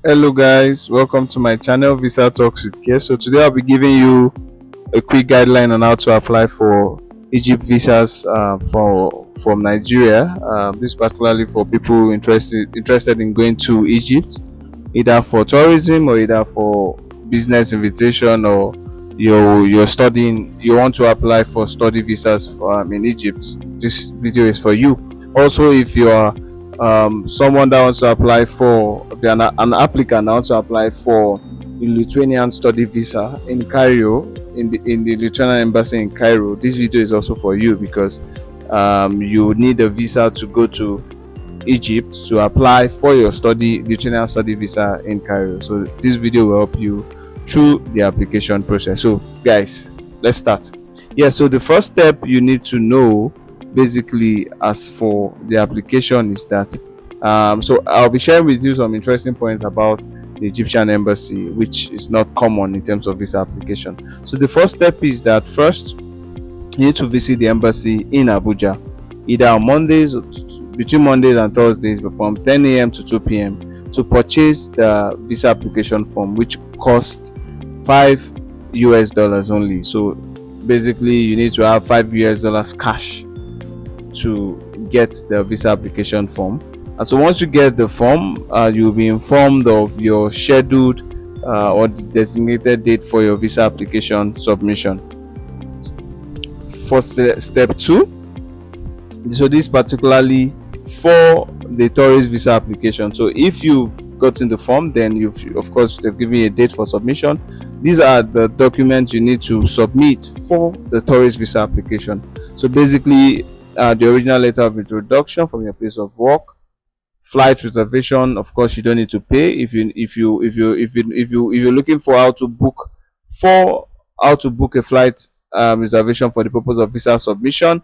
Hello guys, welcome to my channel Visa Talks with Care. So today I'll be giving you a quick guideline on how to apply for Egypt visas from Nigeria. This particularly for people interested in going to Egypt, either for tourism or either for business invitation, or you're studying, you want to apply for study visas in Egypt. This video is for you. Also, if you are someone that wants to apply for, if you're an applicant that wants to apply for the Lithuanian study visa in Cairo, in the Lithuanian embassy in Cairo, this video is also for you, because you need a visa to go to Egypt to apply for your Lithuanian study visa in Cairo. So this video will help you through the application process. So guys, let's start. Yeah, so the first step you need to know basically as for the application is that so I'll be sharing with you some interesting points about the Egyptian embassy, which is not common in terms of visa application. So the first step is that first you need to visit the embassy in Abuja, either on Mondays, between Mondays and Thursdays, from 10 a.m. to 2 p.m. to purchase the visa application form, which costs $5 only. So basically you need to have $5 cash to get the visa application form. And so once you get the form, you'll be informed of your scheduled or the designated date for your visa application submission. For step 2, so this particularly for the tourist visa application. So if you've gotten the form, then of course they've given you a date for submission. These are the documents you need to submit for the tourist visa application. So basically the original letter of introduction from your place of work, flight reservation. Of course you don't need to pay if you're looking for how to book a flight reservation for the purpose of visa submission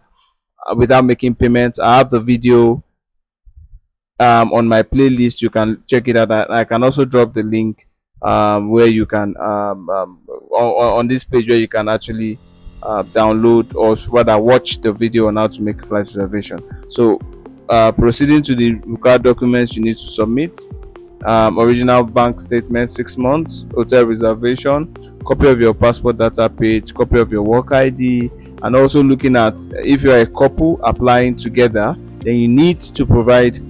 without making payments. I have the video on my playlist. You can check it out. I can also drop the link where you can on this page, where you can actually download, or rather watch the video on how to make a flight reservation. So proceeding to the required documents you need to submit: original bank statement 6 months, hotel reservation, copy of your passport data page, copy of your work ID, and also looking at, if you are a couple applying together, then you need to provide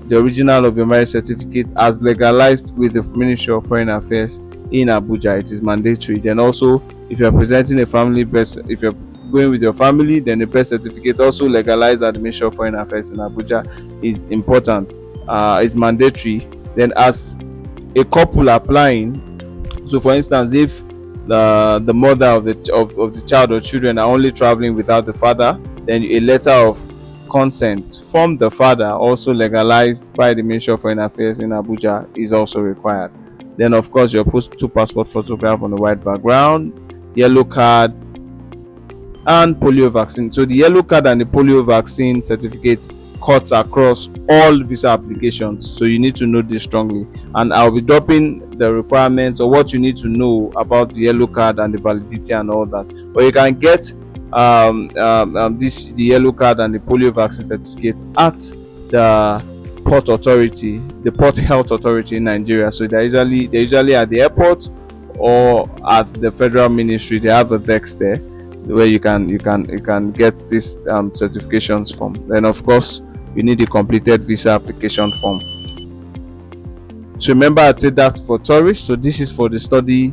the original of your marriage certificate as legalized with the Ministry of Foreign Affairs in Abuja. It is mandatory. Then also, if you are presenting a family birth, if you're going with your family, then the birth certificate also legalized at the Ministry of Foreign Affairs in Abuja is important. It's mandatory. Then as a couple applying, so for instance, if the mother of the child or children are only traveling without the father, then a letter of consent from the father, also legalized by the Ministry of Foreign Affairs in Abuja, is also required. Then of course your two passport photograph on the white background, yellow card, and polio vaccine. So the yellow card and the polio vaccine certificate cuts across all visa applications, so you need to know this strongly. And I'll be dropping the requirements, or what you need to know about the yellow card and the validity and all that. But you can get the yellow card and the polio vaccine certificate at the port authority, the port health authority in Nigeria. So they're usually at the airport or at the federal ministry. They have a desk there where you can get this certifications from. Then of course you need the completed visa application form. So remember, I said that for tourists. So this is for the study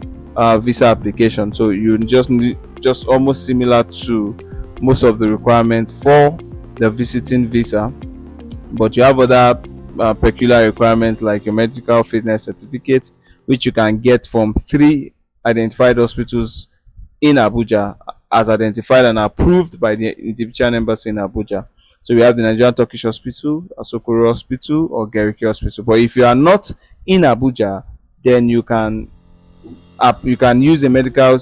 visa application. So you just need, just almost similar to most of the requirements for the visiting visa, but you have other peculiar requirements like your medical fitness certificate, which you can get from 3 identified hospitals in Abuja, as identified and approved by the Egyptian embassy in Abuja. So we have the Nigerian Turkish Hospital, Asokoro Hospital, or Gerike Hospital. But if you are not in Abuja, then you can use a medical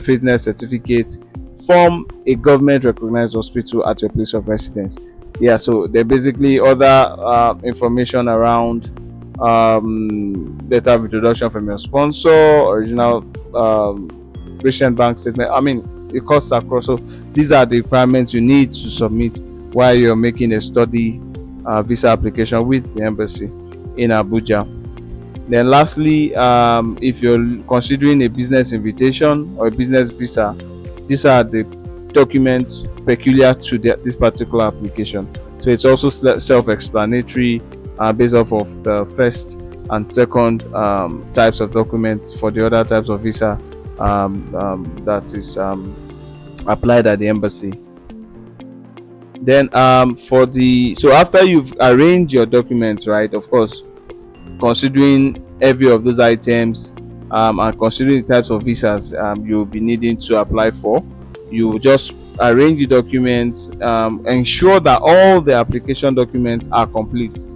fitness certificate from a government recognized hospital at your place of residence. Yeah, so they're basically other information around letter of introduction from your sponsor, original patient bank statement. I mean, it costs across. So these are the requirements you need to submit while you're making a study visa application with the embassy in Abuja. Then lastly, if you're considering a business invitation or a business visa, these are the documents peculiar to this particular application. So it's also self-explanatory, based off of the first and second types of documents for the other types of visa that is applied at the embassy. Then for the so after you've arranged your documents, right, of course, considering every of those items, and considering the types of visas you'll be needing to apply for, you just arrange the documents, ensure that all the application documents are complete.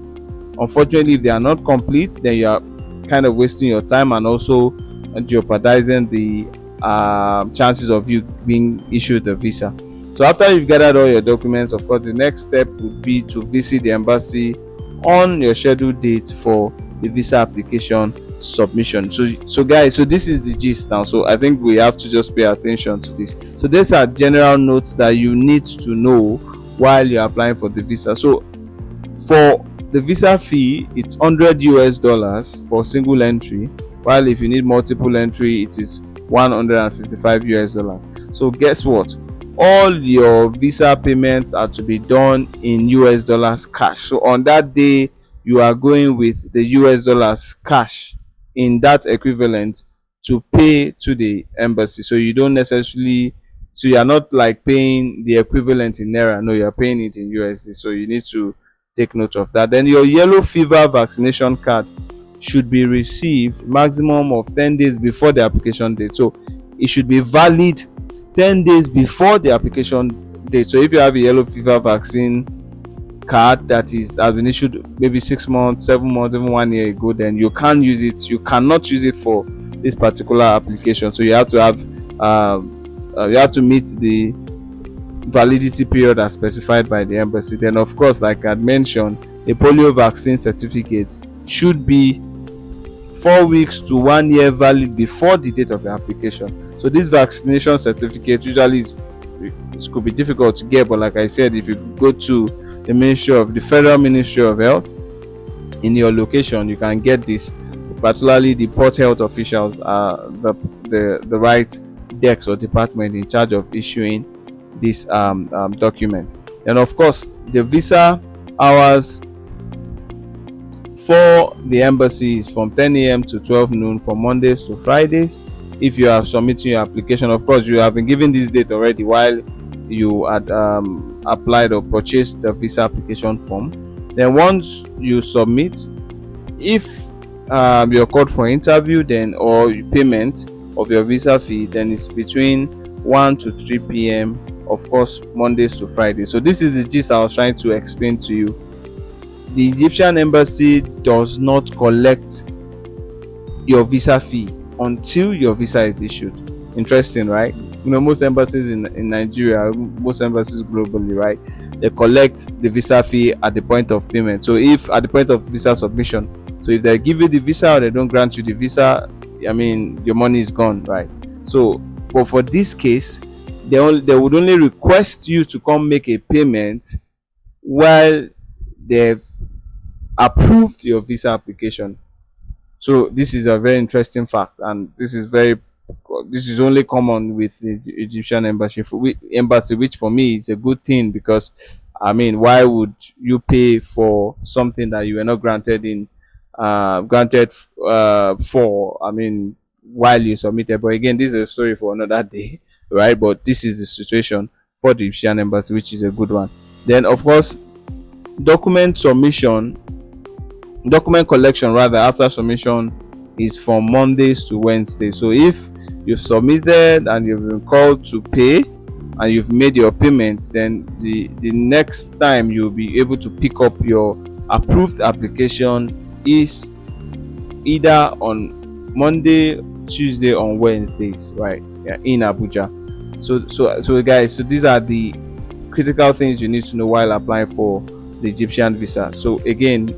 Unfortunately, if they are not complete, then you are kind of wasting your time and also jeopardizing the chances of you being issued a visa. So after you've gathered all your documents, of course, the next step would be to visit the embassy on your scheduled date for the visa application submission. So guys, so this is the gist now. So I think we have to just pay attention to this. So these are general notes that you need to know while you're applying for the visa. So for the visa fee, it's $100 for single entry, while if you need multiple entry, it is $155. So guess what? All your visa payments are to be done in US dollars cash. So on that day, you are going with the US dollars cash in that equivalent to pay to the embassy. So you don't necessarily, so you are not like paying the equivalent in naira. No, you are paying it in USD. So you need to take note of that. Then your yellow fever vaccination card should be received maximum of 10 days before the application date. So it should be valid 10 days before the application date. So if you have a yellow fever vaccine card that has been issued maybe 6 months, 7 months, even 1 year ago, then you can't use it. You cannot use it for this particular application. So you have to have you have to meet the validity period as specified by the embassy. Then of course, like I mentioned, a polio vaccine certificate should be 4 weeks to 1 year valid before the date of the application. So this vaccination certificate usually it could be difficult to get, but like I said, if you go to the Federal Ministry of Health in your location, you can get this. Particularly the port health officials are the right desk or department in charge of issuing this document. And of course, the visa hours for the embassy is from 10 a.m. to 12 noon from Mondays to Fridays. If you are submitting your application, of course, you have been given this date already while you had applied or purchased the visa application form. Then once you submit, if you're called for interview, then or payment of your visa fee, then it's between 1 to 3 p.m. of course, Mondays to Fridays. So this is the gist I was trying to explain to you. The Egyptian embassy does not collect your visa fee until your visa is issued. Interesting, right? You know, most embassies in Nigeria, most embassies globally, right, they collect the visa fee at the point of payment. So if at the point of visa submission, so if they give you the visa or they don't grant you the visa, I mean, your money is gone, right? So but for this case, they would only request you to come make a payment while they've approved your visa application. So this is a very interesting fact, and this is only common with the Egyptian embassy, which for me is a good thing, because I mean, why would you pay for something that you were not granted for? I mean, while you submitted. But again, this is a story for another day, right? But this is the situation for the Egyptian embassy, which is a good one. Then of course, document collection rather after submission is from Mondays to Wednesdays. So if you've submitted and you've been called to pay and you've made your payment, then the next time you'll be able to pick up your approved application is either on Monday, Tuesday, or Wednesdays, right? Yeah, in Abuja. So guys, so these are the critical things you need to know while applying for the Egyptian visa. So again,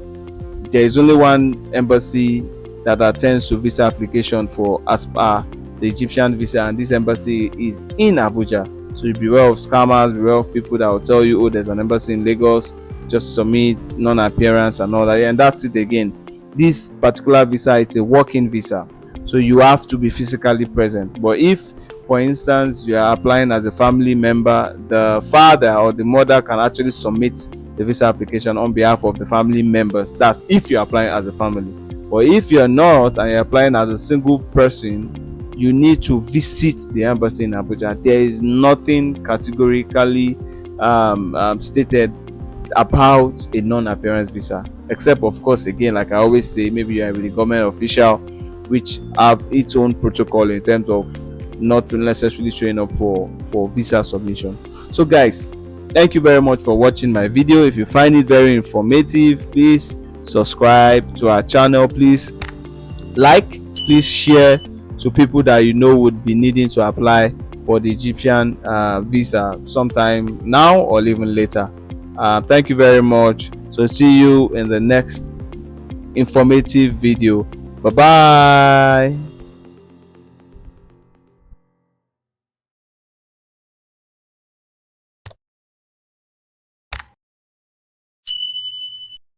there is only one embassy that attends to visa application for as per the Egyptian visa, and this embassy is in Abuja. So you beware of scammers, beware of people that will tell you, oh, there's an embassy in Lagos, just submit non-appearance and all that. And that's it again. this particular visa, it's a working visa, so you have to be physically present. But if, for instance, you are applying as a family member, the father or the mother can actually submit the visa application on behalf of the family members. That's if you're applying as a family. But if you're not and you're applying as a single person, you need to visit the embassy in Abuja. There is nothing categorically stated about a non-appearance visa, except of course, again, like I always say, maybe you are with the government official, which have its own protocol in terms of not necessarily showing up for visa submission. So guys, thank you very much for watching my video. If you find it very informative, please subscribe to our channel, please like, please share to people that you know would be needing to apply for the Egyptian visa sometime now or even later. Thank you very much. So see you in the next informative video. Bye bye.